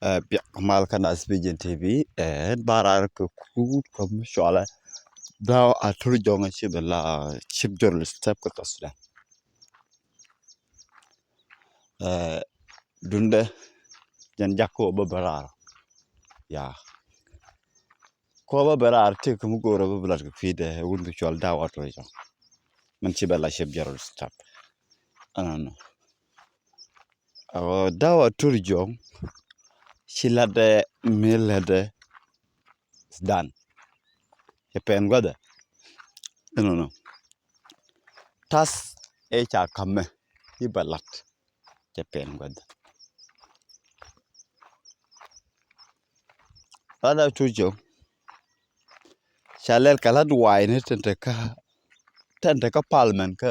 بيع مال كان أسبيجن تي في بارا كود كم شغلة داو أترجع شيء بلا شيء جرل ستيب كتصلا دونده جن جاكو ببرار يا كوا ببرار تك مقورة ببلار كفيدة ون بشوال داو أترجع من شيء بلا شيء جرل ستيب أنا داو أترجع شيء لده ميل لده دان يبين قدر أنا tas echa kame ibalat Japan god ada tujo shalel kala duwaine tente ka parliament ka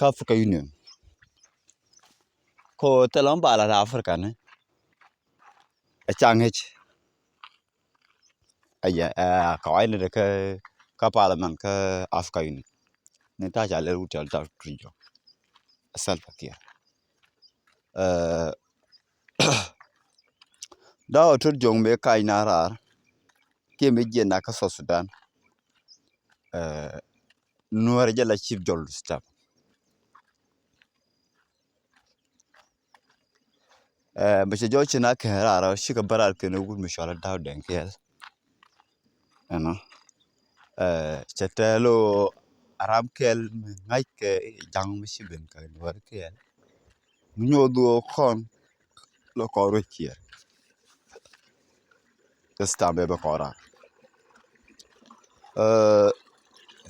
Africa Union ko telon bala da Africa ne changech aya ka aine de ka parliament ka Africa Union ne ta shalel utel ta tujo asal fakir da tujo me kai narar ke me jena ka so Sudan nuar jala chief jol staff Bache George na kera shika barar ke no gud mishala daw denkel ano chetelo arab kel ngai ke jang mishiben ka war kel nyodo kon lo koro kier esta be kora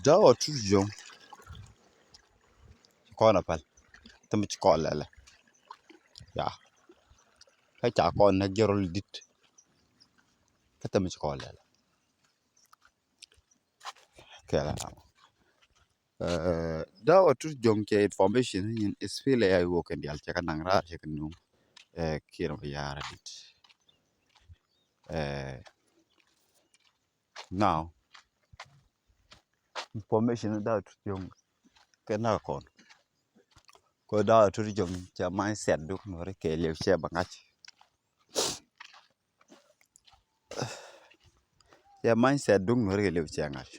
daw tujo kona pal tamich kolale ya ka cha kon na gerol dit ka tamich kolale kela daw tujo ke information in isfile ay wo kan dial cha kanang ra cha kanu kira yara dit now information da tujo kena kon ko da tujo cha mindset duk no re ke le che bangach ya mindset duk no re le che ngach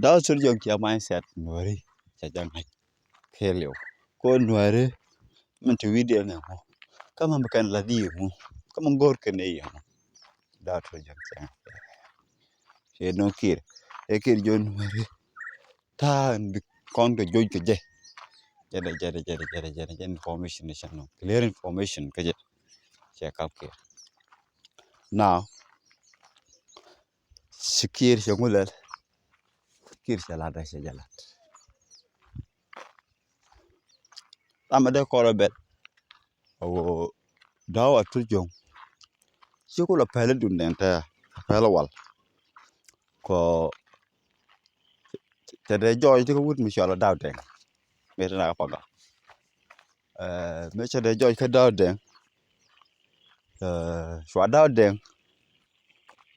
da tujo cha mindset no re cha jangach ke le ko no re man tu video ne mo kama mkan la di mo kama ngor ke ne yo da tujo cha che no kir e kir jo no re ta kon to joj ke je jere information ne chano clear information ke je check up ke now sikir shangulal kir shalada shajalat amade korobet o dawa tujo shikula pele dundenta pele wal ko tede joy to wut mi shala dawden metana paga me chede joy ka dawden shwa dawden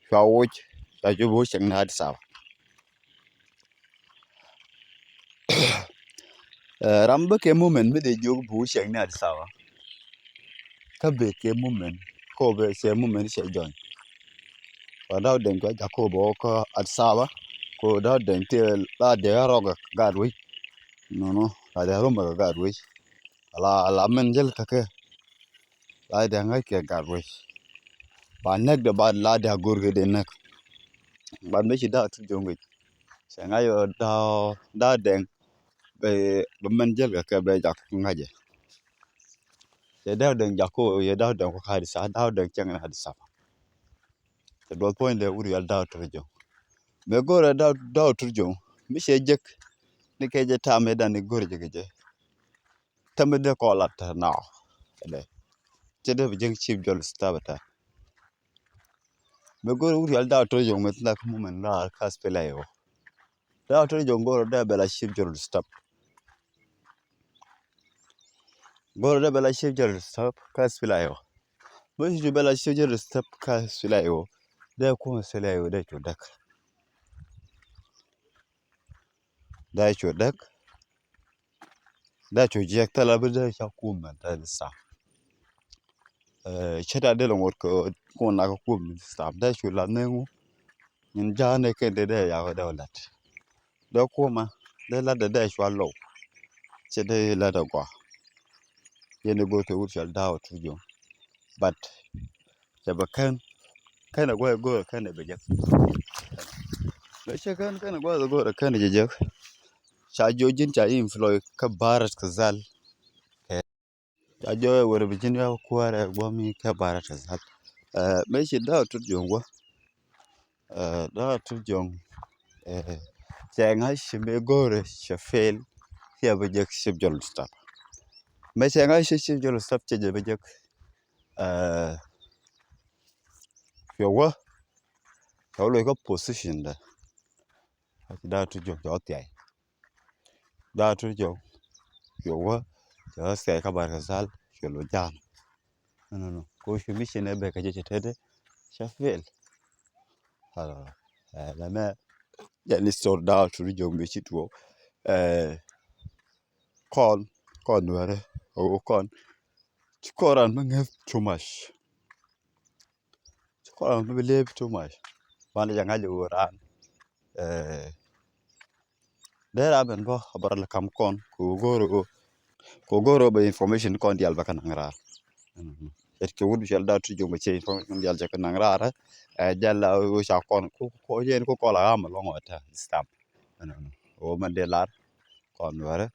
shwa wuch ta jubo shang na sawa rambe ke moment me de jog bu shang na sawa ka be ke moment ko be se moment she joy wa dawden ko jakobo ko at sawa ko dawden te la de roga gadwi no la de roma gadwi la men jel kake la de ngai ke gadwi ba nek de ba la de gurge de nek ba me shi da tu jongi senga yo da den be men jel kake be jak ngaje te da den jako ye da den ko khadi sa da den chang na hadisa te do point de uri al da tu jo me gore da tu jo mi she jek ni ke je ta me da ni gore je tambe de ko lat na de te de jeng chief jol stabata me gore uri al da tu jo met na ko men la kas pelayo da tu jo ngoro da bela chief jol stab ngoro da bela chief jol stab kas pelayo mo ju bela chief jol stab kas pelayo da ko selayo da to dak da to dak da to je tala be da ka kuma da sa cheta de lo ko na ko kum stam da chu la nengu nin ja ne ke de ya da lat da kuma de la de chu lo che de la da kwa ye ne go to shal da to jo but che ba kan go kan be je le che kan go kan je cha jo jin cha infloy ka barat ka zal cha jo wor bi jin ya ko ara go mi ka barat ka zal me shi da to jo go da to jo Shanghai shimegore shafel here bejek ship jol stop me Shanghai ship jol stop che bejek uh yo lo ko position da to jo jo ti da to jo yo jo se ka bar sal yo lo jan no ko shi mission e be ka je tede shafel hala la me ya ni sort da to jo me chitwo kon were o kon koran mangef too much koran believe too much wan janga jo ran there aben bo abar la kam kon ko goro be information kon dial bakan ngara et ke wudu shel da tu jonga che information dial jakan ngara jalla o sha kon ko yen ko la am lo ngota stamp o man de lar kon ware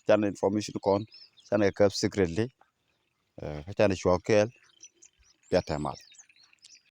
tan information kon tan ke secretly ka tan shokel gatamal